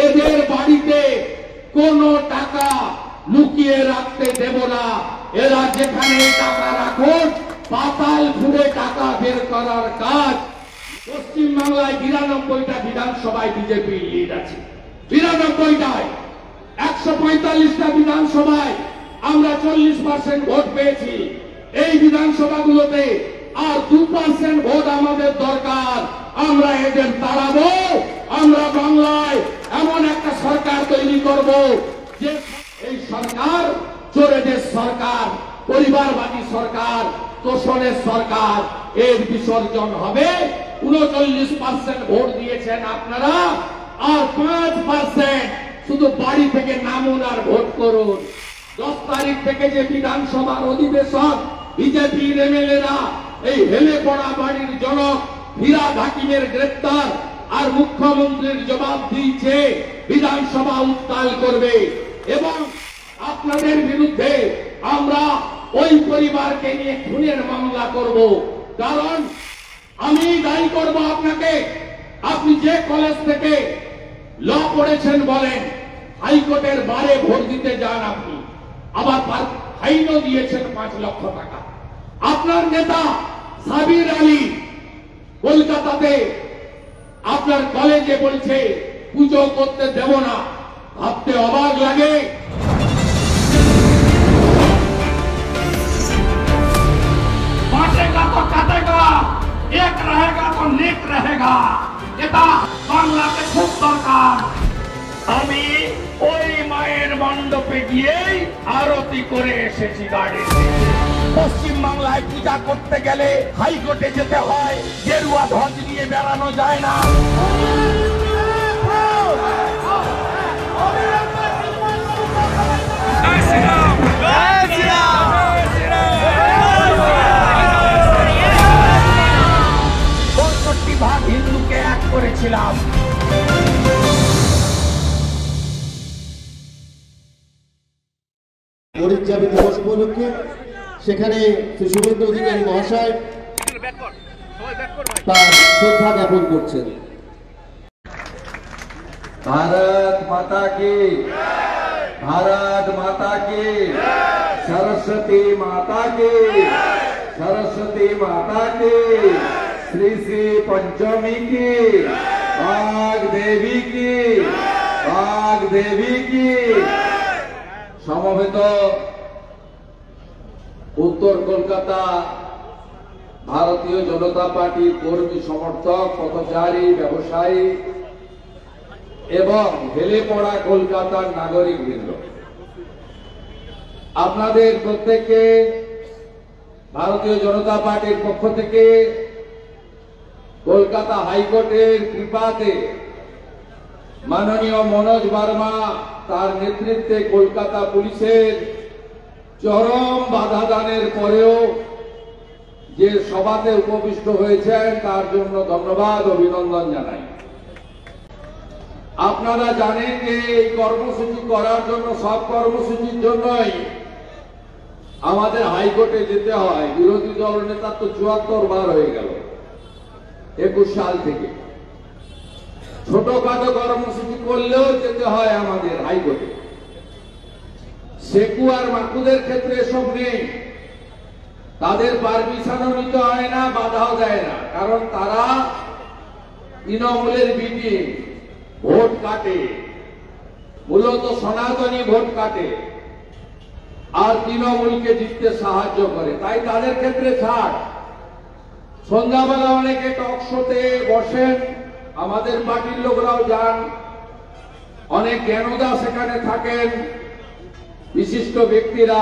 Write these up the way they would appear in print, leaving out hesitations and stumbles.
এদের বাড়িতে কোনো টাকা লুকিয়ে রাখতে দেব না। এরা যেখানে টাকা রাখুন, পাতাল ফুঁড়ে টাকা বের করার কাজ। পশ্চিমবাংলায় 92টা বিধানসভায় বিজেপি লিড আছে। 92টায় 145টা বিধানসভায় আমরা 40% ভোট পেয়েছি। এই বিধানসভাগুলোতে আর 2% ভোট আমাদের দরকার। আমরা এদের তাড়াবো। আমরা বাংলায় এমন একটা সরকার তৈরি করব যে এই সরকার চোরেদের সরকার, পরিবারবাদী সরকার, তোষণের সরকার। এর বিসর্জন হবে। 39% ভোট দিয়েছেন আপনারা, আর 5% শুধু বাড়ি থেকে নামুন আর ভোট করুন। 10 তারিখ থেকে যে বিধানসভার অধিবেশন, বিজেপির এমএলএরা এই হেলে পড়া বাড়ির জনক ফিরহাদ হাকিমের গ্রেপ্তার আর মুখ্যমন্ত্রীর জবাব দিয়েছে, বিধানসভা উত্তাল করবে এবং আপনাদের বিরুদ্ধে আমরা ওই পরিবারকে নিয়ে খুনের মামলা করব। কারণ আমি দায়ী করব আপনাকে। আপনি যে কলেজ থেকে ল পড়েছেন বলেন, হাইকোর্টের বারে ভোট দিতে যান, আপনি আবার ফাইনও দিয়েছেন 5 লক্ষ টাকা। আপনার নেতা সাবির আলী কলকাতাতে আপনার কলেজে বলছে পুজো করতে দেব না। ভাবতে অবাক লাগে। बांटेगा तो काटेगा, एक रहेगा तो नेक रहेगा। এটা বাংলাতে খুব দরকার। আমি ওই মায়ের মণ্ডপে গিয়েই আরতি করে এসেছি গাড়িতে। পশ্চিম বাংলায় পূজা করতে গেলে হাইকোর্টে যেতে হয়, গেরুয়া ধ্বজ নিয়ে বেড়ানো যায় না। ভাগ হিন্দুকে এক করেছিলাম। পরিযাবী দিবস উপলক্ষে সেখানে শ্রী শুভেন্দু অধিকারী মহাশয় তার শ্রদ্ধা জ্ঞাপন করছেন। भारत माता की, भारत माता की, सरस्वती माता की, सरस्वती माता की, श्री श्री पंचमी की, बाघ देवी की, बाघ देवी की। সমবেত উত্তর কলকাতা ভারতীয় জনতা পার্টির কর্মী সমর্থক, পথচারী, ব্যবসায়ী এবং হেলে পড়া কলকাতার নাগরিকবৃন্দ, আপনাদের প্রত্যেককে ভারতীয় জনতা পার্টির পক্ষ থেকে কলকাতা হাইকোর্টের কৃপাতে মাননীয় মনোজ বার্মা তার নেতৃত্বে কলকাতা পুলিশের চরম বাধা দানের পরেও যে সভাতে উপবিষ্ট হয়েছেন তার জন্য ধন্যবাদ, অভিনন্দন জানাই। আপনারা জানেন যে এই কর্মসূচি করার জন্য, সব কর্মসূচির জন্যই আমাদের হাইকোর্টে যেতে হয়। বিরোধী দল নেতা তো 74 বার হয়ে গেল 21 সাল থেকে। ছোটখাটো কর্মসূচি করলেও যেতে হয় আমাদের হাইকোর্টে। সেকু আর মাকুদের ক্ষেত্রে এসব নেই। তাদের পারমিশনও নিতে হয় না, বাধাও দেয় না, কারণ তারা তৃণমূলের বিটি ভোট কাটে, মূলত সনাতনী ভোট কাটে আর তৃণমূলকে জিততে সাহায্য করে, তাই তাদের ক্ষেত্রে ছাড়। সন্ধ্যাবেলা অনেকে টক শোতে বসেন, আমাদের পার্টির লোকরাও যান, অনেক জ্ঞানদা সেখানে থাকেন, বিশিষ্ট ব্যক্তিরা।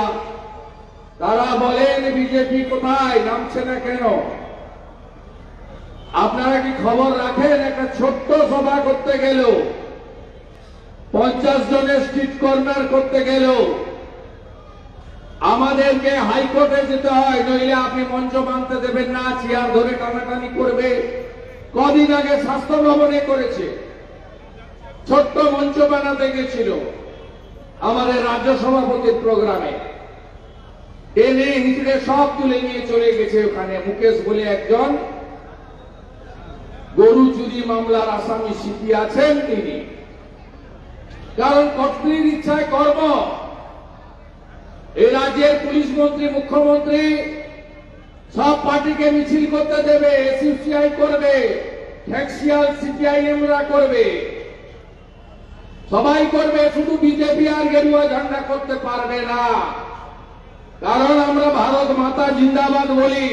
তারা বলেন বিজেপি কোথায়, নামছে না কেন? আপনারা কি খবর রাখেন? একটা ছোট্ট সভা করতে গেল, 50 জনের স্ট্রিট কর্নার করতে গেল আমাদেরকে হাইকোর্টে যেতে হয়, নইলে আপনি মঞ্চ বাঁধতে দেবেন না, চেয়ার ধরে টানাটানি করবে। কদিন আগে স্বাস্থ্য ভবনে করেছে, ছোট্ট মঞ্চ বানাতে গেছিল আমাদের রাজ্য সভাপতির প্রোগ্রামে, টেনে হিঁচড়ে সব তুলে নিয়ে চলে গেছে ওখানে। মুকেশ বলে একজন গরু চুরি মামলার আসামি সিপি আছেন, তিনি কারণ কর্তৃর ইচ্ছায় কর্ম। এই রাজ্যের পুলিশ মন্ত্রী, মুখ্যমন্ত্রী সব পার্টিকে মিছিল করতে দেবে, এসইউসিআই করবে, ফ্যাক্সিয়াল সিপিআইএমরা করবে, সবাই করবে, শুধু বিজেপি আর গেরুয়া ঝান্ডা করতে পারবে না। কারণ আমরা ভারত মাতা জিন্দাবাদ বলি,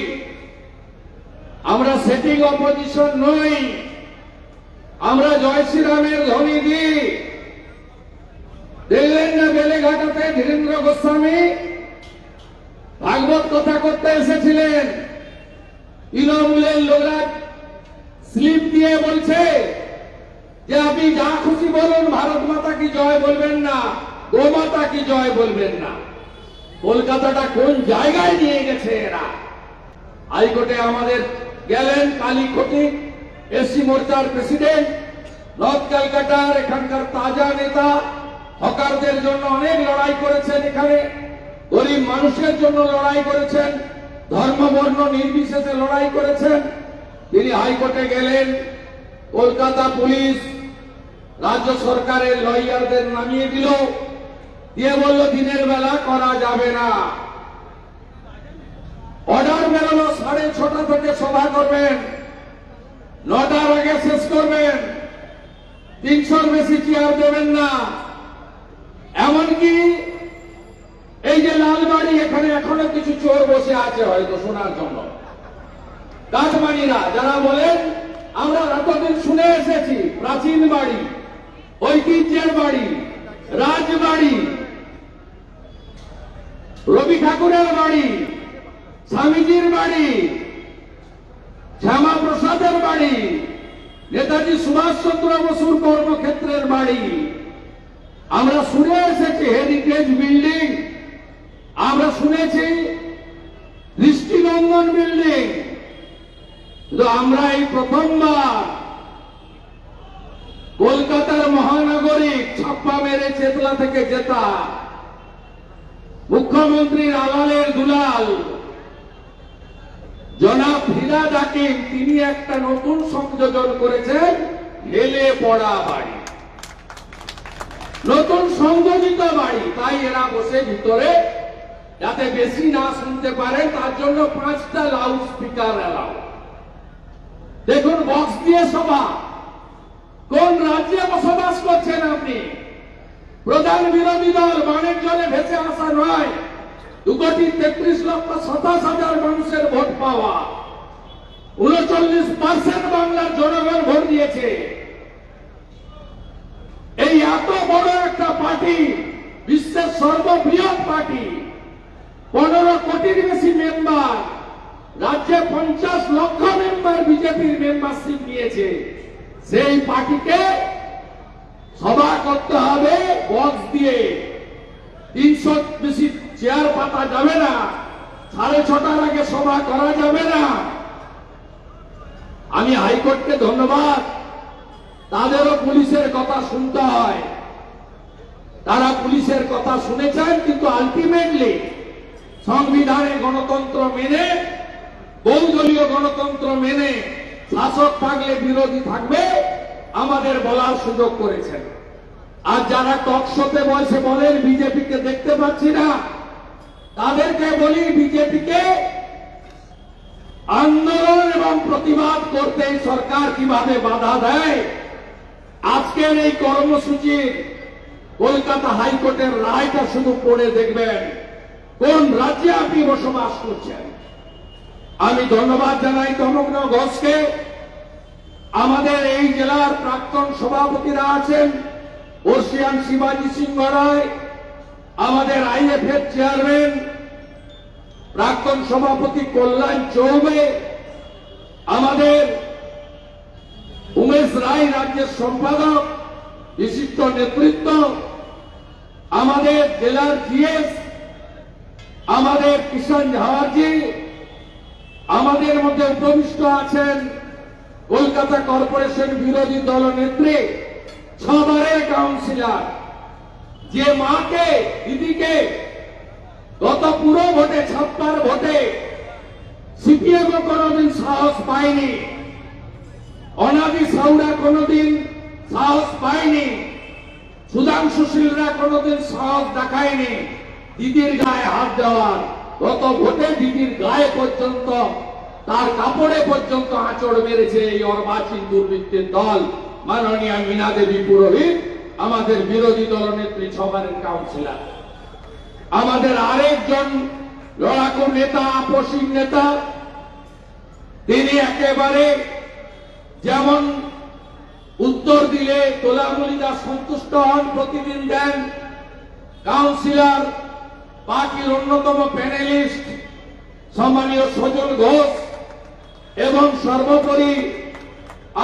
আমরা সেটিং অপোজিশন নই, আমরা জয় শ্রীরামের ধ্বনি দিই। দেখলেন না বেলেঘাটাতে ধীরেন্দ্র গোস্বামী ভাগবত কথা করতে এসেছিলেন, তৃণমূলের লোকরা স্লিপ দিয়ে বলছে যে আপনি যা খুশি বলুন, ভারত মাতা কি জয় বলবেন না, গোমাতা কি জয় বলবেন না। কলকাতাটা কোন জায়গায় নিয়ে গেছে এরা। হাইকোর্টে আমাদের গেলেন কালী খটিক, এসসি মোর্চার প্রেসিডেন্ট, নর্থ ক্যালকাটার এখানকার তাজা নেতা, হকারদের জন্য অনেক লড়াই করেছেন, এখানে গরিব মানুষের জন্য লড়াই করেছেন, ধর্ম বর্ণ নির্বিশেষে লড়াই করেছেন। তিনি হাইকোর্টে গেলেন, কলকাতা পুলিশ রাজ্য সরকারের লয়ারদের নামিয়ে দিল, দিয়ে বলল দিনের বেলা করা যাবে না। অর্ডার বেরোলো 6:30 থেকে সভা করবেন, 9টার আগে শেষ করবেন, 300-র বেশি চেয়ার দেবেন না। এমনকি এই যে লালবাড়ি, এখানে এখনো কিছু চোর বসে আছে হয়তো শোনার জন্য, কাঠমানিরা, যারা বলেন আমরা এতদিন শুনে এসেছি প্রাচীন বাড়ি, ঐতিহ্যের বাড়ি, রাজবাড়ি, রবি ঠাকুরের বাড়ি, স্বামীজির বাড়ি, শ্যামা প্রসাদের বাড়ি, নেতাজি সুভাষচন্দ্র বসুর কর্মক্ষেত্রের বাড়ি, আমরা শুনে এসেছি হেরিটেজ বিল্ডিং, আমরা শুনেছি দৃষ্টিনন্দন বিল্ডিং। কিন্তু আমরা এই প্রথমবার কলকাতার মহানগরিক ছাপ্পা মেরে চেতলা থেকে জেতা মুখ্যমন্ত্রীর আলালের দুলাল জনাব ফিরাদ হাকিম, তিনি একটা নতুন সংযোজন করেছেন, ঢেলে পড়া বাড়ি, নতুন সংযোজিত বাড়ি। তাই এরা বসে ভিতরে যাতে বেশি না শুনতে পারেন তার জন্য 5টা লাউড স্পিকার এলাও। দেখুন বক্স দিয়ে সভা। কোন রাজ্যে বসবাস করছেন আপনি? প্রধান বিরোধী দল বানের জলে ভেসে আসা নয়, 2,33,27,000 মানুষের ভোট পাওয়া, 39% বাংলার জনগণ ভোট দিয়েছে। এই এত বড় একটা পার্টি, বিশ্বের সর্ববৃহৎ পার্টি, 15 কোটির বেশি মেম্বার, রাজ্যে 50 লক্ষ মেম্বার বিজেপির মেম্বারশিপ নিয়েছে। সেই পার্টিকে সভা করতে হবে বক্স দিয়ে, 300 বেশি চেয়ার পাতা যাবে না, 6:30টার আগে সভা করা যাবে না। আমি হাইকোর্টকে ধন্যবাদ, তাদেরও পুলিশের কথা শুনতে হয়, তারা পুলিশের কথা শুনেছেন, কিন্তু আলটিমেটলি সংবিধানে গণতন্ত্র মেনে, বহুদলীয় গণতন্ত্র মেনে, শাসক থাকলে বিরোধী থাকবে, আমাদের বলার সুযোগ করেছেন। আর যারা টক শোতে বসে বলেন বিজেপিকে দেখতে পাচ্ছি না, তাদেরকে বলি বিজেপিকে আন্দোলন এবং প্রতিবাদ করতে সরকার কিভাবে বাধা দেয়। আজকের এই কর্মসূচির কলকাতা হাইকোর্টের রায়টা শুধু পড়ে দেখবেন, কোন রাজ্যে আপনি বসবাস করছেন। আমি ধন্যবাদ জানাই তমগ্ন ঘোষকে, আমাদের এই জেলার প্রাক্তন সভাপতিরা আছেন, বর্ষিয়ান শিবাজি সিংহ রায়, আমাদের আইএফএর চেয়ারম্যান প্রাক্তন সভাপতি কল্যাণ চৌবে, আমাদের উমেশ রায় রাজ্যের সম্পাদক, বিশিষ্ট নেতৃত্ব, আমাদের জেলার জিএস, আমাদের কিষাণ ঝাওয়ারজি, আমাদের মধ্যে উপবিষ্ট আছেন কলকাতা কর্পোরেশন বিরোধী দল নেত্রী, 6 বারের কাউন্সিলর, যে মাকে, দিদিকে গত পুরো ভোটে 56 ভোটে সিপিএম কোনদিন সাহস পায়নি, অনাদি সাউরা কোনদিন সাহস পায়নি, সুধা সুধাংশুশীলরা কোনোদিন সাহস দেখায়নি দিদির গায়ে হাত দেওয়ার। গত ভোটে দিদির গায়ে পর্যন্ত, তার কাপড়ে পর্যন্ত আঁচড় মেরেছে এই অর্বাচীন দুর্বৃত্তের দল মাননীয় মীনা দেবী পুরোহিত, আমাদের বিরোধী দলনেত্রী ছবারের কাউন্সিলর। আমাদের আরেকজন লড়াকু নেতা, আপসীন নেতা, তিনি একেবারে যেমন উত্তর দিলে তোলামুলিদা সন্তুষ্ট হন, প্রতিদিন দেন। কাউন্সিলর পার্টির অন্যতম প্যানেলিস্ট সম্মানীয় সজল ঘোষ এবং সর্বোপরি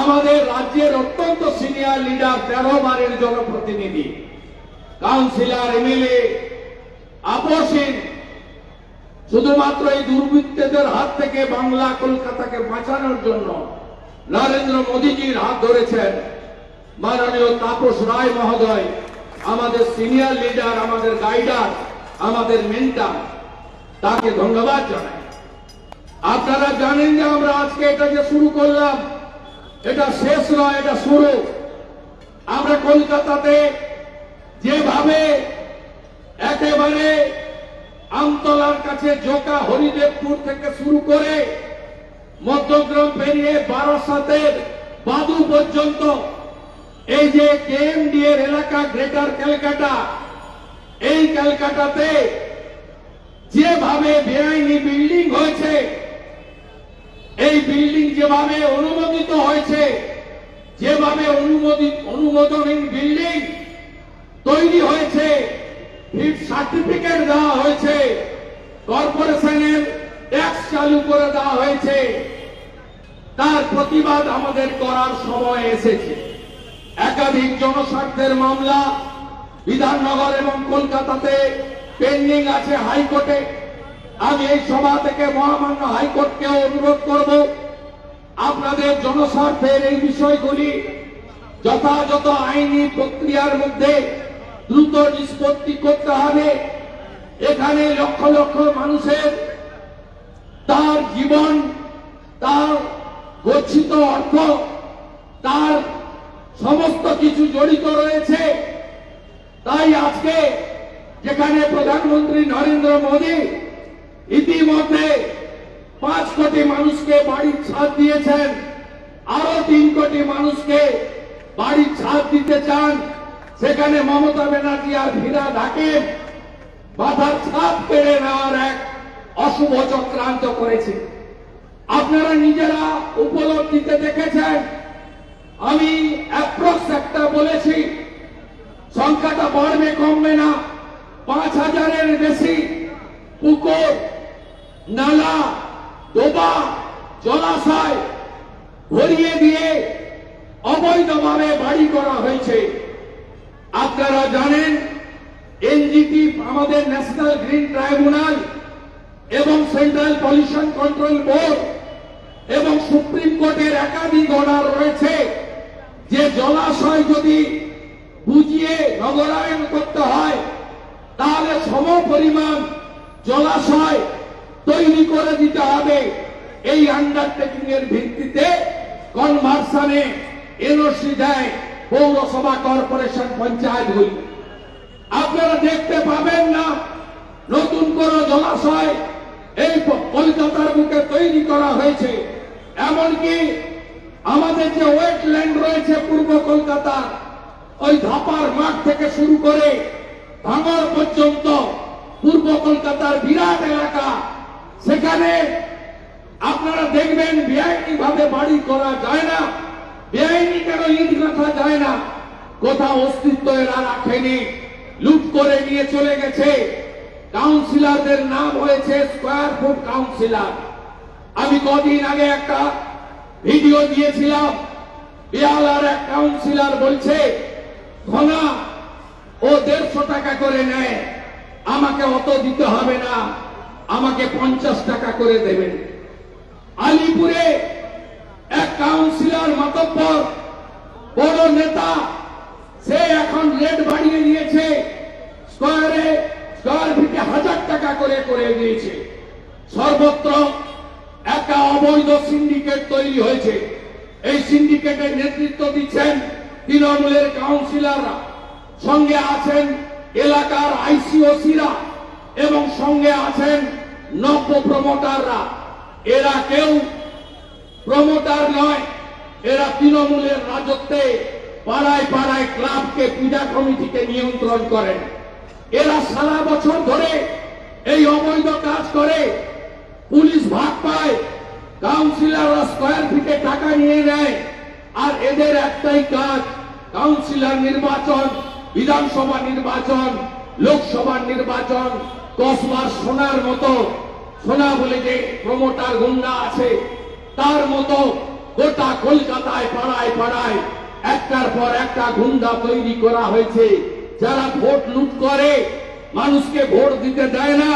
আমাদের রাজ্যের অত্যন্ত সিনিয়র লিডার, 13 বারের জনপ্রতিনিধি, কাউন্সিলর, এমএলএ, আপসীন, শুধুমাত্র এই দুর্বৃত্তদের হাত থেকে বাংলা কলকাতাকে বাঁচানোর জন্য নরেন্দ্র মোদীজির হাত ধরেছেন মাননীয় তাপস রায় মহোদয়, আমাদের সিনিয়র লিডার, আমাদের গাইডার, আমাদের মেন্টর, তাকে ধন্যবাদ জানাই। আপনারা জানেন যে আমরা আজকে এটা যে শুরু করলাম, এটা শেষ নয়, এটা শুরু। আমরা কলকাতাতে যেভাবে একেবারে আমতলার কাছে জোকা, হরিদেবপুর থেকে শুরু করে মধ্যগ্রাম পেরিয়ে বারাসাতের বাদু পর্যন্ত, এই যে কেএমডি এর এলাকা, গ্রেটার ক্যালকাটা, এই ক্যালকাটাতে যেভাবে বেআইনি বিল্ডিং হয়েছে, এই বিল্ডিং যেভাবে অনুমোদিত হয়েছে, যেভাবে অনুমোদনহীন বিল্ডিং তৈরি হয়েছে, ফিট সার্টিফিকেট দেওয়া হয়েছে, কর্পোরেশনের ট্যাক্স চালু করে দেওয়া হয়েছে, তার প্রতিবাদ আমাদের করার সময় এসেছে। একাধিক জনস্বার্থের মামলা বিধাননগর এবং কলকাতাতে পেন্ডিং আছে হাইকোর্টে। আমি এই সভা থেকে মহামান্য হাইকোর্টকেও অনুরোধ করব, আপনাদের জনস্বার্থের এই বিষয়গুলি যথাযথ আইনি প্রক্রিয়ার মধ্যে দ্রুত নিষ্পত্তি করতে হবে। এখানে লক্ষ লক্ষ মানুষের তার জীবন, তার গচ্ছিত অর্থ, তার সমস্ত কিছু জড়িত রয়েছে। তাই আজকে যেখানে প্রধানমন্ত্রী নরেন্দ্র মোদী ইতিমধ্যে 5 কোটি মানুষকে বাড়ির ছাদ দিয়েছেন, আরো 3 কোটি মানুষকে বাড়ির ছাদ দিতে চান, সেখানে মমতা ব্যানার্জি আর ভিড়া ঢাকে বাধার ছাদ কেড়ে নেওয়ার এক অশুভ চক্রান্ত করেছে। আপনারা নিজেরা উপলব্ধিতে দেখেছেন। আমি অ্যাপ্রক্স একটা বলেছি, সংখ্যাটা বাড়বে কমবে না। 5000-এর বেশি পুকুর, নালা, ডোবা, জলাশয় ভরিয়ে দিয়ে অবৈধভাবে বাড়ি করা হয়েছে। আপনারা জানেন এনজিটি, আমাদের ন্যাশনাল গ্রিন ট্রাইব্যুনাল এবং সেন্ট্রাল পলিউশন কন্ট্রোল বোর্ড এবং সুপ্রিম কোর্টের একাধিক অর্ডার রয়েছে যে জলাশয় যদি বুঝিয়ে নগরায়ন করতে হয় তাহলে সমপরিমাণ জলাশয় তৈরি করে দিতে হবে। এই আন্ডারটেকিং এর ভিত্তিতে কনভার্সনে এনওসি দেয় পৌরসভা, কর্পোরেশন, পঞ্চায়েতগুলি। আপনারা দেখতে পাবেন না নতুন কোন জলাশয় এই কলকাতার বুকে তৈরি করা হয়েছে। এমনকি আমাদের যে ওয়েটল্যান্ড রয়েছে পূর্ব কলকাতার, ওই ধাপার মাঠ থেকে শুরু করে ভাঙড় পর্যন্ত পূর্ব কলকাতার বিরাট এলাকা, সেখানে আপনারা দেখবেন বেআইনি ভাবে বাড়ি করা যায় না। বেআইনি কেন ইট রাখা যায় না? কোথাও অস্তিত্ব এরা রাখেনি, লুট করে নিয়ে চলে গেছে। কাউন্সিলরদের নাম হয়েছে স্কয়ার ফুট কাউন্সিলর। আমি কদিন আগে একটা ভিডিও দিয়েছিলাম, বিয়ালার এক কাউন্সিলর বলছে ঘনা ও 150 টাকা করে নেয়, আমাকে অত দিতে হবে না, আমাকে 50 টাকা করে দেবেন। আলিপুরে এক কাউন্সিলর মাতব্বর বড় নেতা, সে এখন রেট বাড়িয়ে দিয়েছে, স্কয়ার ফিটে 1000 টাকা করে করে দিয়েছে। সর্বত্র একটা অবৈধ সিন্ডিকেট তৈরি হয়েছে। এই সিন্ডিকেটের নেতৃত্ব দিচ্ছেন তৃণমূলের কাউন্সিলররা। সঙ্গে আছেন এলাকার আইসিওসিরা এবং সঙ্গে আছেন নব্য প্রমোটাররা। এরা কেউ প্রমোটার নয়, এরা তৃণমূলের রাজত্বে পাড়ায় পাড়ায় ক্লাবকে, পূজা কমিটিকে নিয়ন্ত্রণ করেন। এরা সারা বছর ধরে এই অবৈধ কাজ করে, পুলিশ ভাগ পায়, কাউন্সিলররা স্কয়ার ফিটে টাকা নিয়ে নেয়। আর এদের একটাই কাজ, কাউন্সিলর নির্বাচন, বিধানসভা নির্বাচন, লোকসভার নির্বাচন, কসবার সোনার মতো, সোনা বলে যে প্রমোটার গুন্ডা আছে তার মতো গোটা কলকাতায় পাড়ায় পাড়ায় একটার পর একটা গুন্ডা তৈরি করা হয়েছে, যারা ভোট লুট করে, মানুষকে ভোট দিতে দেয় না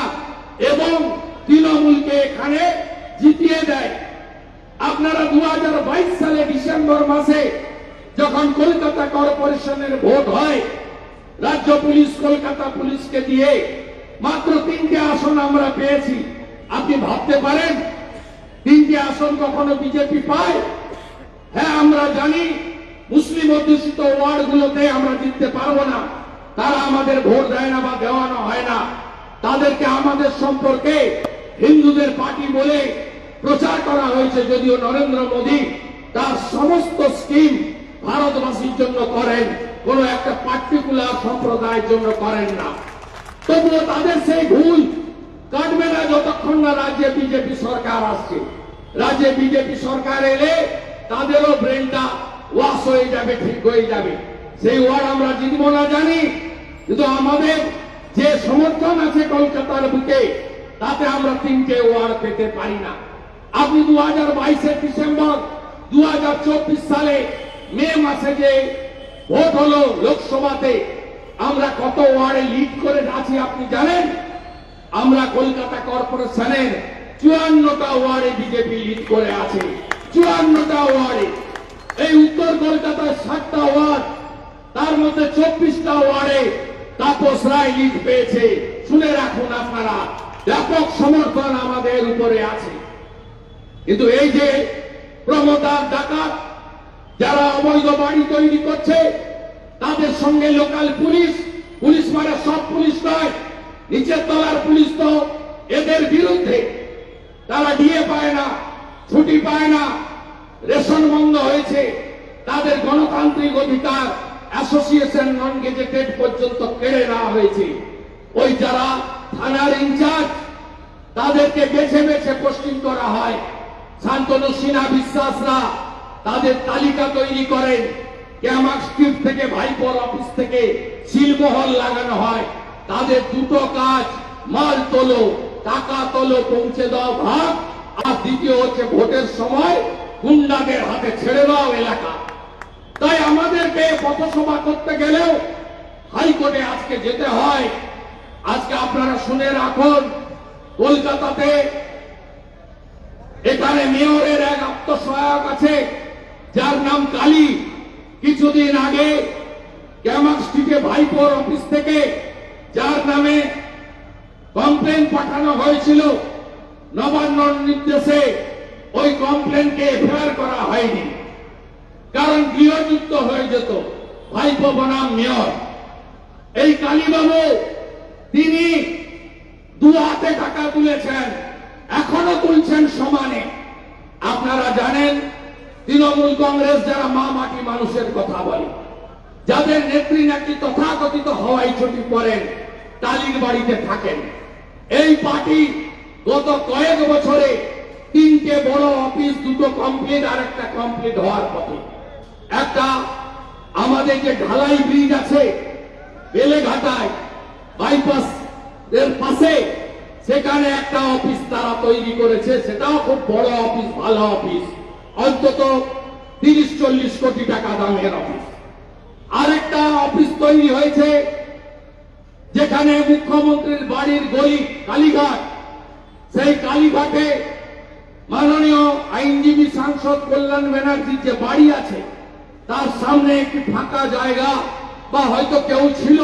এবং তৃণমূলকে এখানে জিতিয়ে দেয়। আপনারা 2022 সালে ডিসেম্বর মাসে যখন কলকাতা কর্পোরেশনের ভোট হয়, রাজ্য পুলিশ কলকাতা পুলিশকে দিয়ে মাত্র 3টে আসন আমরা পেয়েছি। আপনি ভাবতে পারেন 3টে আসন কখনো বিজেপি পায়? হ্যাঁ, আমরা জানি মুসলিম অধ্যুষিত ওয়ার্ডগুলোতে আমরা জিততে পারবো না, তারা আমাদের ভোট দেয় না বা দেওয়ানো হয় না। তাদেরকে আমাদের সম্পর্কে হিন্দুদের পার্টি বলে প্রচার করা হয়েছে, যদিও নরেন্দ্র মোদী তার সমস্ত স্কিম ভারতবাসীর জন্য করেন, কোন একটা পার্টিকুলার সম্প্রদায়ের জন্য করেন না। তবুও তাদের সেই ভুল কাটবে না যতক্ষণ না রাজ্যে বিজেপি সরকার আসছে। রাজ্যে বিজেপি সরকার এলে তাদেরও ব্রেনটা ওয়াশ হয়ে যাবে, ঠিক হয়ে যাবে। সেই ওয়ার্ড আমরা জিতবো না জানি, কিন্তু আমাদের যে সমর্থন আছে কলকাতার বুকে, তাতে আমরা 3টে ওয়ার্ড পেতে পারি না। আপনি 2022 ডিসেম্বর, 2024 সালে মে মাসে যে ভোট হলো লোকসভাতে, আমরা কত ওয়ার্ডে লিড করে আছি আপনি জানেন? আমরা কলকাতা কর্পোরেশনের 54টা ওয়ার্ডে বিজেপি লিড করে আছে, 54টা ওয়ার্ডে। এই উত্তর কলকাতায় 7টা ওয়ার্ড, তার মধ্যে 24টা ওয়ার্ডে তাপস রায় লিড পেয়েছে। শুনে রাখুন আপনারা, ব্যাপক সমর্থন আমাদের উপরে আছে। কিন্তু এই যে প্রমোটার, ডাকাত, যারা অবৈধ বাড়ি তৈরি করছে, তাদের সঙ্গে লোকাল পুলিশ, পুলিশ মানে সব পুলিশ নয়, নিচের তলার পুলিশ তো এদের বিরুদ্ধে। তারা ডিএ পায় না, ছুটি পায় না, রেশন বন্ধ হয়েছে, তাদের গণতান্ত্রিক অধিকার অ্যাসোসিয়েশন নন গেজেটেড পর্যন্ত কেড়ে নেওয়া হয়েছে। ওই যারা থানার ইনচার্জ, তাদেরকে বেছে বেছে পোস্টিং করা হয়। শান্তনু সিনহা বিশ্বাসরা তাদের তালিকা তৈরি করেন, ক্যামাক স্ট্রিট থেকে ভাইপোর অফিস থেকে সিলমোহর লাগানো হয়। তাদের দুটো কাজ, মাল তোলো, টাকা তোলো, পৌঁছে দাও ভাগ, আর দ্বিতীয় হচ্ছে ভোটের সময় গুন্ডাদের হাতে ছেড়ে দাও এলাকা। তাই আমাদেরকে পথসভা করতে গেলেও হাইকোর্টে আজকে যেতে হয়। আজকে আপনারা শুনে রাখুন, কলকাতাতে এখানে মেয়রের এক আত্মসহায়ক আছে যার নাম কালী। কিছুদিন আগে ক্যামাক স্ট্রিটে ভাইপোর অফিস থেকে যার নামে কমপ্লেন পাঠানো হয়েছিল, নবান্নর নির্দেশে ওই কমপ্লেনকে এফআইআর করা হয়নি, কারণ গৃহযুক্ত হয়ে যেত। ভাইপো বনাম মেয়র এই কালীবাবু, তিনি 2 হাতে টাকা তুলেছেন, এখনো তুলছেন সমানে। আপনারা জানেন তৃণমূল কংগ্রেস যারা মা মাটি মানুষের কথা বলে, যাদের নেত্রী নাকি তথাকথিত হওয়াই ছুটি পড়েন, টালির বাড়িতে থাকেন, এই পার্টি গত কয়েক বছরে 3টে বড় অফিস, 2টো কমপ্লিট আর একটা কমপ্লিট হওয়ার পথে। একটা আমাদের যে ঢালাই ব্রিজ আছে বেলেঘাটায় বাইপাস এর পাশে, সেখানে একটা অফিস তারা তৈরি করেছে। সেটাও খুব বড় অফিস, ভালো অফিস, অন্তত 30-40 কোটি টাকা দামের অফিস। আরেকটা অফিস তৈরি হয়েছে যেখানে মুখ্যমন্ত্রীর বাড়ির গলি কালীঘাট, সেই কালীঘাটে মাননীয় আইনজীবী সাংসদ কল্যাণ ব্যানার্জির যে বাড়ি আছে, তার সামনে একটি ফাঁকা জায়গা, বা হয়তো কেউ ছিল,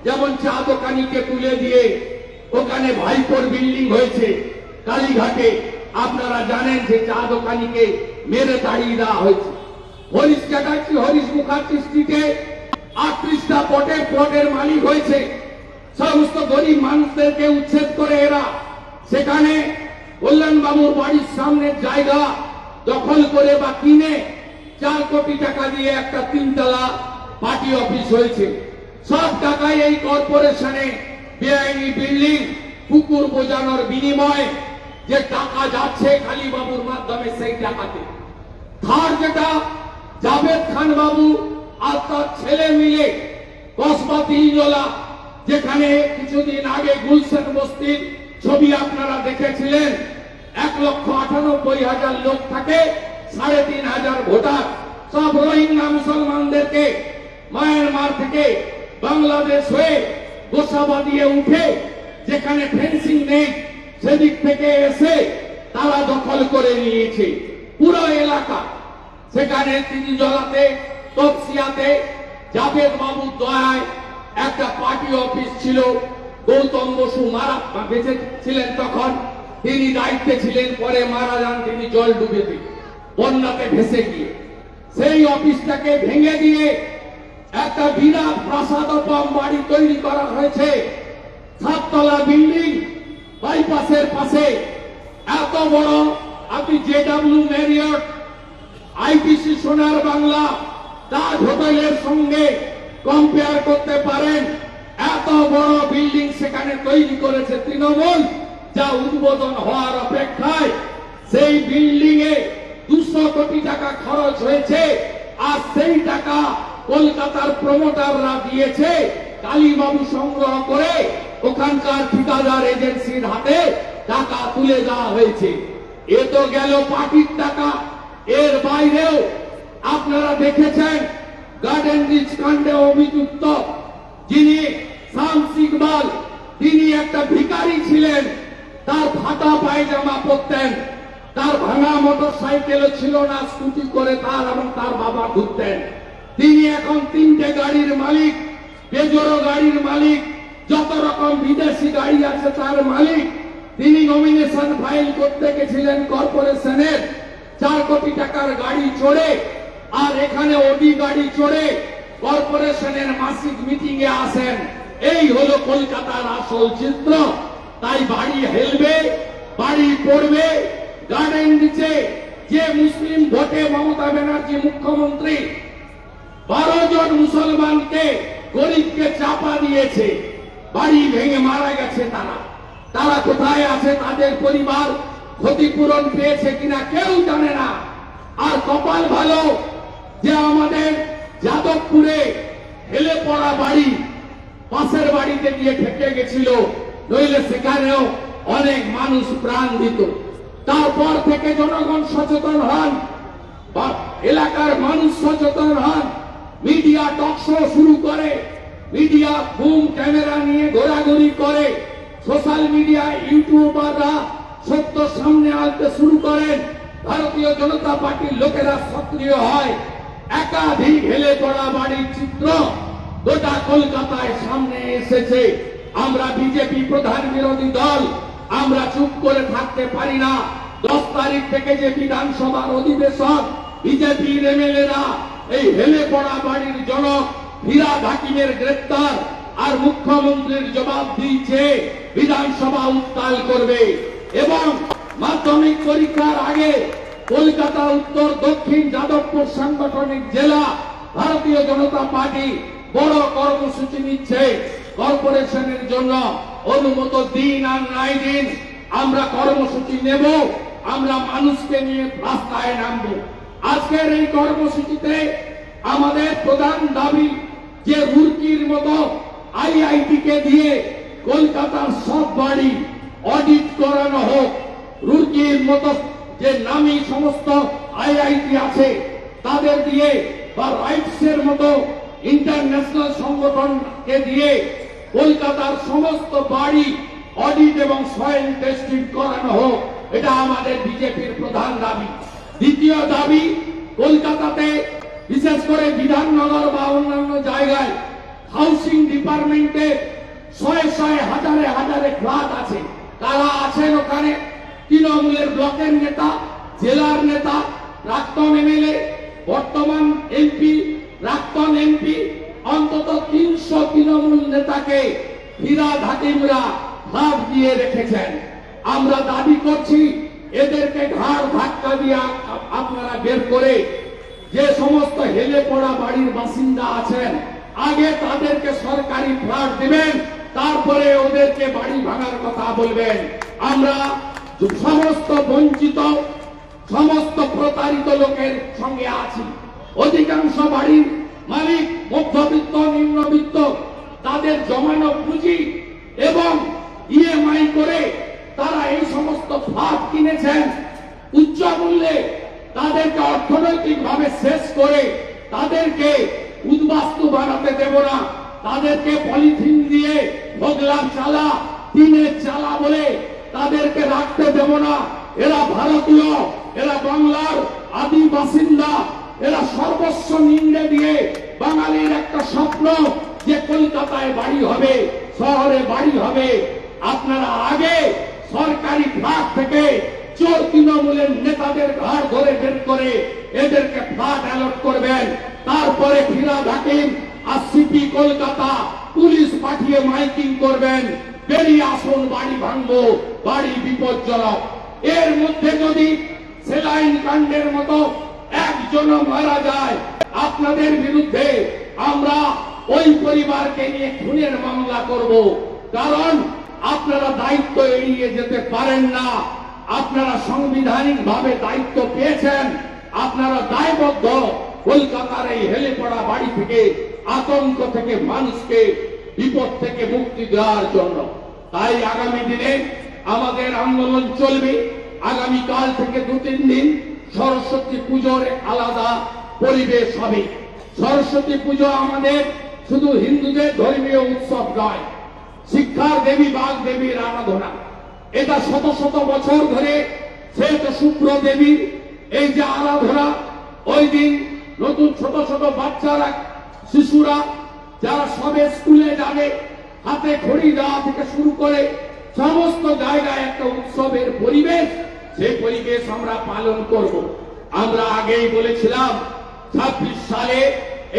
যেমন চা দোকানিকে তুলে দিয়ে ওখানে ভাইপোর বিল্ডিং হয়েছে কালীঘাটে। আপনারা জানেন যে চা দোকানিকে মেরে তাড়িয়ে দেওয়া হয়েছে। হরিশ চ্যাটার্জি, হরিশ মুখার্জি স্ট্রিটে 38টা প্লটের মালিক হয়েছে। সমস্ত গরিব মানুষদেরকে উচ্ছেদ করে এরা সেখানে কল্যাণ বাবুর বাড়ির সামনের জায়গা দখল করে বা কিনে 4 কোটি টাকা দিয়ে একটা 3তলা পার্টি অফিস হয়েছে। সব টাকায় এই কর্পোরেশনে বেআইনি বিল্ডিং পুকুর বোঝানোর বিনিময়ে যে টাকা যাচ্ছে কালী বাবুর মাধ্যমে সেই টাকাতে। থার্ড যেটা জাভেদ খান বাবু আর তার ছেলে মিলে কসবা তিনজলা, যেখানে কিছুদিন আগে গুলশান বস্তির ছবি আপনারা দেখেছিলেন, 1,98,000 লোক থাকে, 3,500 ভোটার, সব রোহিঙ্গা মুসলমানদেরকে মায়ানমার থেকে বাংলাদেশ হয়ে গোসাবা দিয়ে উঠে যেখানে ফেন্সিং নেই সেদিক থেকে এসে তারা দখল করে নিয়েছে পুরো এলাকা। সেখানে তিনজলাতে তপসিয়াতে জাভেদ বাবুর দয়ায় একটা পার্টি অফিস ছিল। গৌতম বসু বেঁচে ছিলেন তখন, তিনি দায়িত্বে ছিলেন, পরে মারা যান তিনি জল ডুবেতে, বন্যাতে ভেসে গিয়ে। সেই অফিসটাকে ভেঙে দিয়ে একটা বিরাট প্রাসাদোপম বাড়ি তৈরি করা হয়েছে, 7তলা বিল্ডিং বাইপাসের পাশে। এত বড় আপনি জেডব্লিউ ম্যারিয়ট, আইটিসি সোনার বাংলা, তাজ হোটেলের সঙ্গে কম্পেয়ার করতে পারেন। এত বড় বিল্ডিং সেখানে তৈরি করেছে তৃণমূল, যা উদ্বোধন হওয়ার অপেক্ষায়। সেই বিল্ডিং এ 200 কোটি টাকা খরচ হয়েছে, আর সেই টাকা কলকাতার প্রমোটাররা দিয়েছে। কালীবাবু সংগ্রহ করে ওখানকার ঠিকাদার এজেন্সির হাতে টাকা তুলে দেওয়া হয়েছে। এ তো গেল পার্টির টাকা। এর বাইরেও আপনারা দেখেছেন গার্ডেন রিচ কাণ্ডে অভিযুক্ত যিনি শামস ইকবাল, তিনি একটা ভিখারি ছিলেন, তার ফাটা পায়জামা পরতেন, তার ভাঙা মোটর সাইকেলও ছিল না, স্কুটি করে তার এবং তার বাবা ঘুরতেন। তিনি এখন 3টে গাড়ির মালিক, পেজোরো গাড়ির মালিক, যত রকম বিদেশি গাড়ি আছে তার মালিক। তিনি নমিনেশন ফাইল করতে গেছিলেন কর্পোরেশনের, 4 কোটি টাকার গাড়ি চড়ে, আর এখানে ওডি গাড়ি চড়ে কর্পোরেশনের মাসিক মিটিং এ আসেন। এই হলো কলকাতার আসল চিত্র। তাই বাড়ি হেলবে, বাড়ি পড়বে। গার্ডেন রিচে যে মুসলিম ভোটে মমতা ব্যানার্জি মুখ্যমন্ত্রী 12 জন মুসলমানকে গরিবকে চাপা দিয়েছে, বাড়ি ভেঙে মারা গেছে তারা। তারা কোথায় আছে, তাদের পরিবার ক্ষতিপূরণ পেয়েছে কিনা কেউ জানে না। আর কপাল ভালো যে আমাদের যাদবপুরে হেলে পড়া বাড়ি পাশের বাড়িতে গিয়ে ঠেকে গেছিল, নইলে সেখানেও অনেক মানুষ প্রাণ দিত। তারপর থেকে জনগণ সচেতন হন, এলাকার মানুষ সচেতন হন, মিডিয়া টক শো শুরু করে, মিডিয়া বুম ক্যামেরা নিয়ে ঘোরাঘুরি করে, সোশ্যাল মিডিয়া ইউটিউবাররা সত্য সামনে আনতে শুরু করেন, ভারতীয় জনতা পার্টির লোকেরা সক্রিয় হয়। একাধিক হেলে পড়া বাড়ির চিত্র গোটা কলকাতায় সামনে এসেছে। আমরা বিজেপি প্রধান বিরোধী দল, আমরা চুপ করে থাকতে পারি না। 10 তারিখ থেকে যে বিধানসভার অধিবেশন, বিজেপির এমএলএরা এই হেলে পড়া বাড়ির জনক ফিরাদ হাকিমের গ্রেফতার আর মুখ্যমন্ত্রীর জবাব দিয়েছে, বিধানসভা উত্তাল করবে। এবং মাধ্যমিক পরীক্ষার আগে কলকাতা উত্তর দক্ষিণ যাদবপুর সাংগঠনিক জেলা ভারতীয় জনতা পার্টি বড় কর্মসূচি নিচ্ছে। কর্পোরেশনের জন্য অনুমত দিন আর নাই দিন আমরা কর্মসূচি নেব, আমরা মানুষকে নিয়ে রাস্তায় নামবো। আজকের এই কর্মসূচিতে আমাদের প্রধান দাবি যে রুরকির মতো আইআইটি কে দিয়ে কলকাতার সব বাড়ি অডিট করানো হোক। রুরকির মতো যে নামী সমস্ত আইআইটি আছে তাদের দিয়ে, বা রাইটসের মতো ইন্টারন্যাশনাল সংগঠনকে দিয়ে কলকাতার সমস্ত বাড়ি অডিট এবং সয়েল টেস্টিং করানো হোক। এটা আমাদের বিজেপির প্রধান দাবি। দ্বিতীয় দাবি, কলকাতাতে বিশেষ করে বিধাননগর বা অন্যান্য জায়গায় হাউসিং ডিপার্টমেন্টে শয়ে শয়ে হাজারে হাজারে ফ্ল্যাট আছে। তারা আছেন ওখানে তৃণমূলের ব্লকের নেতা, জেলার নেতা, প্রাক্তন এমএলএ, বর্তমান এমপি, প্রাক্তন এমপি, অন্তত 300 তৃণমূল নেতাকে ফিরহাদ হাকিমরা হাত দিয়ে রেখেছেন। আমরা দাবি করছি এদেরকে ঘাড় ধাক্কা দিয়ে আপনারা বের করে যে সমস্ত হেলে পড়া বাড়ির বাসিন্দা আছেন আগে তাদেরকে সরকারি ফ্ল্যাট দিবেন, তারপরে ওদেরকে বাড়ি ভাঙার কথা বলবেন। আমরা সমস্ত বঞ্চিত সমস্ত প্রতারিত লোকের সঙ্গে আছি। অধিকাংশ বাড়ির মালিক মধ্যবিত্ত নিম্নবিত্ত, তাদের জমানো পুঁজি এবং ইএমআই করে তারা এই সমস্ত ফ্ল্যাট কিনেছেন উচ্চ মূল্যে। তাদেরকে অর্থনৈতিক ভাবে শেষ করে তাদেরকে উদ্বাস্তু বানাতে দেব না। তাদেরকে পলিথিন দিয়ে বগলার চালা টিনের চালা বলে তাদেরকে রাখতে দেব না। এরা ভারতীয়, এরা বাংলার আদি বাসিন্দা, এরা সর্বস্ব নিন্দে দিয়ে বাঙালির একটা স্বপ্ন যে কলকাতায় বাড়ি হবে, শহরে বাড়ি হবে। আপনারা আগে সরকারি ফ্ল্যাট থেকে চোর তৃণমূলের নেতাদের ঘাড় ধরে বের করে এদেরকে ফ্ল্যাট অ্যালট করবেন, তারপরে ফিরহাদ হাকিম আর সিপি কলকাতা পুলিশ পাঠিয়ে মাইকিং করবেন, বেরিয়ে আসুন, বাড়ি ভাঙবো, বাড়ি বিপজ্জনক। এর মধ্যে যদি সেলাইন কাণ্ডের মতো একজনও মারা যায়, আপনাদের বিরুদ্ধে আমরা ওই পরিবারকে নিয়ে খুনের মামলা করব। কারণ আপনারা দায়িত্ব এড়িয়ে যেতে পারেন না। আপনারা সাংবিধানিক ভাবে দায়িত্ব পেয়েছেন, আপনারা দায়বদ্ধ কলকাতার এই হেলে পড়া বাড়ি থেকে, আতঙ্ক থেকে মানুষকে বিপদ থেকে মুক্তি দেওয়ার জন্য। তাই আগামী দিনে আমাদের আন্দোলন চলবে। আগামীকাল থেকে 2-3 দিন সরস্বতী পুজোর আলাদা পরিবেশ হবে। সরস্বতী পুজো আমাদের শুধু হিন্দুদের ধর্মীয় উৎসব নয়, শিক্ষার দেবী বাগ দেবীর আরাধনা। এটা শত শত বছর ধরে শ্বেত শুক্র দেবীর এই যে আরাধনা, ওই দিন নতুন ছোট ছোট বাচ্চারা, শিশুরা যারা সবে স্কুলে যাবে, হাতে খড়ি দেওয়া থেকে শুরু করে সমস্ত জায়গায় একটা উৎসবের পরিবেশ, সেই পরিবেশ আমরা পালন করব। আমরা আগেই বলেছিলাম 26 সালে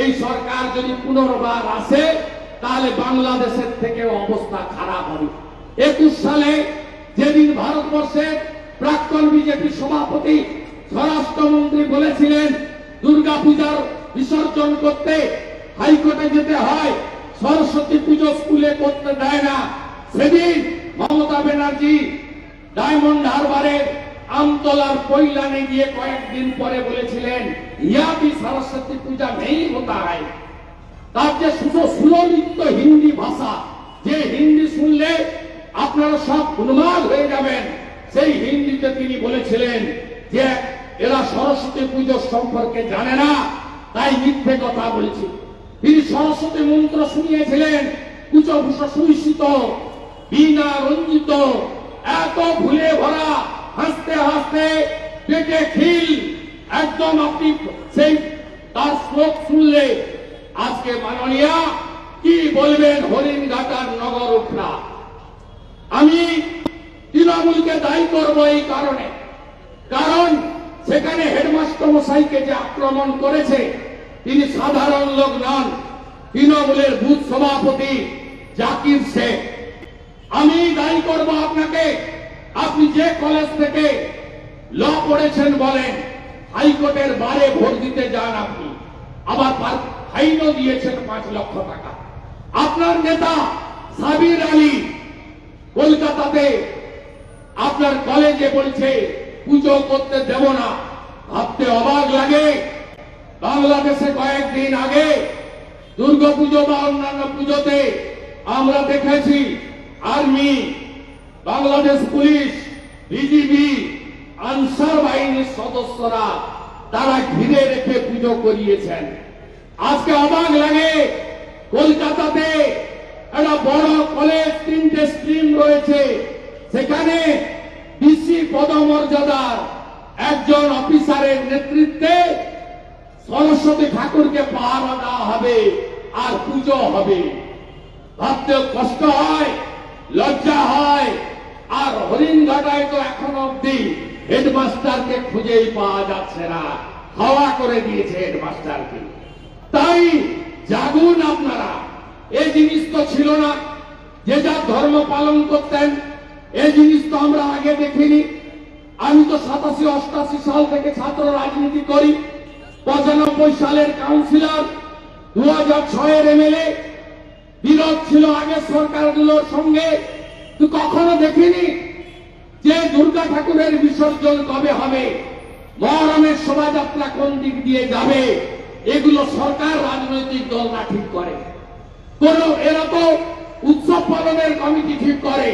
এই সরকার যদি পুনর্বার আসে তাহলে বাংলাদেশের থেকে অবস্থা খারাপ হবে। 21 সালে যেদিন ভারতবর্ষের প্রাক্তন বিজেপি সভাপতি স্বরাষ্ট্রমন্ত্রী বলেছিলেন দুর্গাপূজার বিসর্জন করতে হাইকোর্টে যেতে হয়, সরস্বতী পুজো স্কুলে করতে দেয় না, সেদিন মমতা ব্যানার্জি ডায়মন্ড হারবারের আমতলার পৈলানে গিয়ে কয়েকদিন পরে বলেছিলেন ইয়া ভি সরস্বতী পূজা নেই হতা হয়। তার যে সুললিত হিন্দি ভাষা, যে হিন্দি শুনলে আপনারা সব উন্মাদ হয়ে যাবেন, সেই হিন্দিতে তিনি বলেছিলেন যে এরা সরস্বতী পুজো সম্পর্কে জানে না, তাই মিথ্যে কথা বলছি। তিনি সরস্বতী মন্ত্র শুনিয়েছিলেন, কুচভূষ সুশীত বীণা রঞ্জিত, এত ভুলে ভরা, হাসতে হাসতে পেটে খিল, একদম আপনি সেই তার শ্লোক শুনলে আজকে মাননীয়া কি বলবেন হরিণঘাটার নগর উঠরা। আমি তৃণমূলকে দায়ী করব এই কারণে, কারণ সেখানে হেডমাস্টার মশাইকে যে আক্রমণ করেছে তিনি সাধারণ লোক নন, তৃণমূলের বুথ সভাপতি জাকির শেখ। আমি দায়ী করব আপনাকে। আপনি যে কলেজ থেকে ল পড়েছেন বলেন, হাইকোর্টের বারে ভোট দিতে যান, আপনি আবার ফাইনও দিয়েছেন 5 লক্ষ টাকা। আপনার নেতা সাবির আলী কলকাতাতে আপনার কলেজে বলছে পুজো করতে দেব না। ভাবতে অবাক লাগে, বাংলাদেশে কয়েকদিন আগে দুর্গাপুজো বা অন্যান্য পুজোতে আমরা দেখেছি army, Bangladesh police, BGB, answer বাহিনীর সদস্যরা তারা ঘিরে রেখে পুজো করিয়েছেন। আজকে অবাক লাগে, কলকাতাতে একটা বড় কলেজ, 3টে স্ট্রিম রয়েছে, সেখানে ডিসি পদমর্যাদার একজন অফিসারের নেতৃত্বে সরস্বতী ঠাকুরকে পাহারা দেওয়া হবে আর পুজো হবে। ভাবতে কষ্ট হয়, লজ্জা হয়। আর হরিণঘাটায় তো এখন অব্দি হেডমাস্টারকে খুঁজেই পাওয়া যাচ্ছে না, হাওয়া করে দিয়েছে হেডমাস্টারকে। তাই জাগুন আপনারা। এই জিনিস তো ছিল না, যে যার ধর্ম পালন করতেন, এই জিনিস তো আমরা আগে দেখিনি। আমি তো 87-88 সাল থেকে ছাত্র রাজনীতি করি, 95 সালের কাউন্সিলর, 2006-এর এমএলএ। বিরোধ ছিল আগের সরকারগুলোর সঙ্গে, তো কখনো দেখিনি যে দুর্গা ঠাকুরের বিসর্জন কবে হবে, মহরমের শোভাযাত্রা কোন দিক দিয়ে যাবে, এগুলো সরকার রাজনৈতিক দলরা ঠিক করে। কোন এরা তো উৎসব পালনের কমিটি ঠিক করে।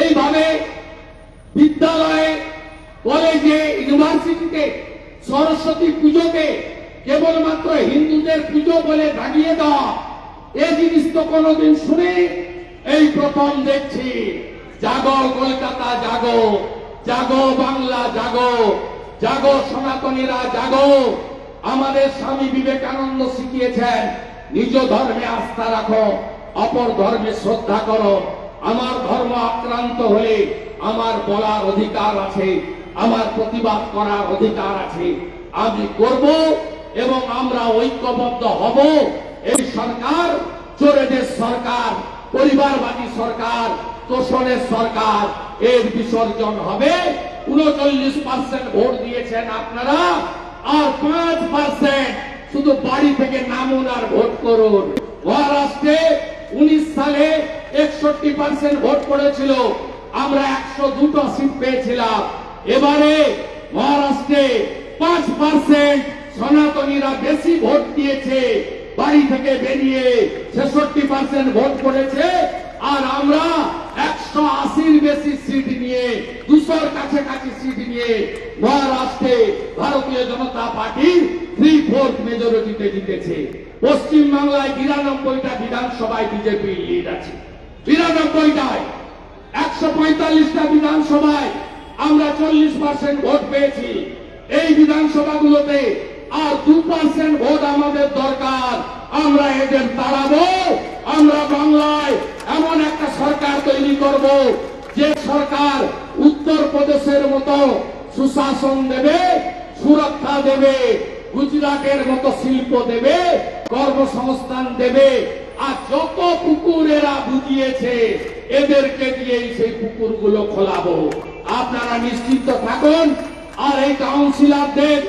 এইভাবে বিদ্যালয়ে, কলেজে, ইউনিভার্সিটিতে সরস্বতী পুজোকে কেবলমাত্র হিন্দুদের পুজো বলে দাগিয়ে দেওয়া, এই জিনিস তো কোনোদিন শুনে এই প্রথম দেখছি। জাগো কলকাতা জাগো, জাগো বাংলা জাগো, জাগো সনাতনীরা জাগো। আমাদের স্বামী বিবেকানন্দ শিখিয়েছেন, নিজ ধর্মে আস্থা রাখো, অপর ধর্মে শ্রদ্ধা করো। আমার ধর্ম আক্রান্ত হলে আমার বলার অধিকার আছে, আমার প্রতিবাদ করার অধিকার আছে, আমি করব এবং আমরা ঐক্যবদ্ধ হব। এই সরকার চোরেদের সরকার, পরিবারবাদী সরকার, তোষণের সরকার, এর বিসর্জন হবে। 39% ভোট দিয়েছেন আপনারা, আর 5% শুধু বাড়ি থেকে নামুন আর ভোট করুন। মহারাষ্ট্রে 19 সালে 61% ভোট পড়েছিল, আমরা 102টা সিট পেয়েছিলাম। এবারে মহারাষ্ট্রে 5% সনাতনীরা বেশি ভোট দিয়েছে, বাড়ি থেকে বেরিয়ে 66% ভোট পড়েছে। আর আমরা 180-র বেশি সিট নিয়ে, 200-র কাছাকাছি সিট নিয়ে মহারাষ্ট্রে ভারতীয় জনতা পার্টি 3/4 মেজরিটিতে জিতেছে। পশ্চিম বাংলায় 92টা বিধানসভায় বিজেপি লিড আছে, 92টায়। 145টা বিধানসভায় আমরা 40% ভোট পেয়েছি। এই বিধানসভাগুলোতে আর 2% ভোট আমাদের দরকার। আমরা এদের তাড়াবো। আমরা বাংলায় এমন একটা সরকার তৈরি করব, যে সরকার উত্তরপ্রদেশের মতো সুশাসন দেবে, সুরক্ষা দেবে, গুজরাটের মতো শিল্প দেবে, কর্মসংস্থান দেবে। আর যত পুকুর এরা বুঝিয়েছে, এদেরকে দিয়েই সেই পুকুরগুলো খোলাবো। আপনারা নিশ্চিন্ত থাকুন। আর এই কাউন্সিলরদের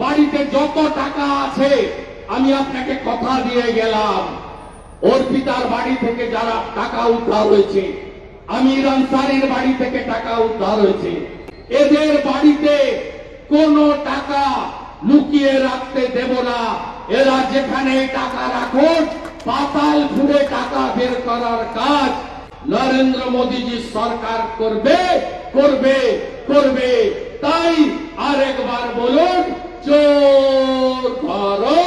বাড়িতে যত টাকা আছে, আমি আপনাকে কথা দিয়ে গেলাম, অর্পিতার বাড়ি থেকে যারা টাকা উদ্ধার হয়েছে, আমির আনসারীর বাড়ি থেকে টাকা উদ্ধার হয়েছে, এদের বাড়িতে কোনো টাকা লুকিয়ে রাখতে দেব না। এরা যেখানে টাকা রাখুন, পাতাল ফুঁড়ে টাকা বের করার কাজ নরেন্দ্র মোদীজি সরকার করবে, করবে, করবে। তাই আরেকবার বলুন, চোর ধরো,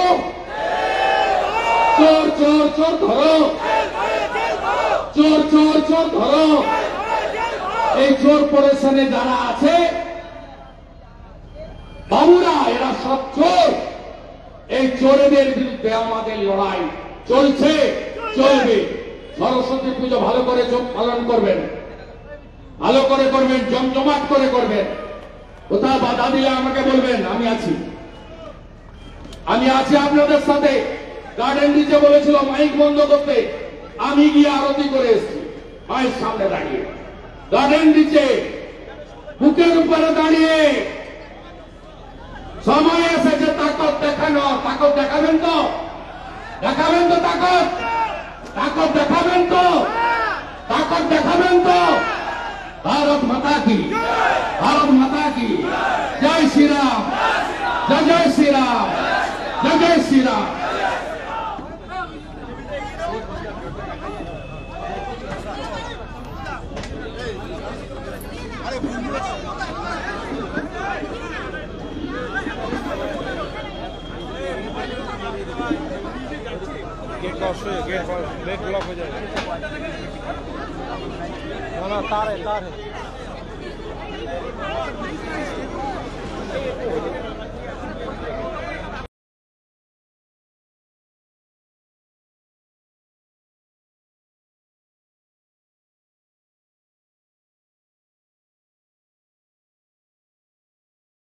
চোর চোর চোর ধরো, চোর চোর চোর ধরো। এই চোর পরেশানে যারা আছে বাবুরা, এরা সব চোর। এই চোরেদের বিরুদ্ধে আমাদের লড়াই চলছে, চলবে। সরস্বতী পুজো ভালো করে পালন করবেন, ভালো করে করবেন, জমজমাট করে করবেন। কোথাও বাধা দিলে আমাকে বলবেন, আমি আছি, আমি আছি আপনাদের সাথে। গার্ডেন নিচে বলেছিল মাইক বন্ধ করতে, আমি গিয়ে আরতি করে এসেছি মায়ের সামনে দাঁড়িয়ে, গার্ডেন নিচে বুকের উপরে দাঁড়িয়ে। সময় এসেছে তাকত দেখানো। তাকত দেখাবেন তো? দেখাবেন তো তাকত? তাকত দেখাবেন তো? তাকত দেখাবেন তো? भारत माता की, भारत माता की जय श्री राम, जय जय श्री राम, जय जय श्री राम। गेट ब्लॉक हो जाएगा। ना तार है, तार है।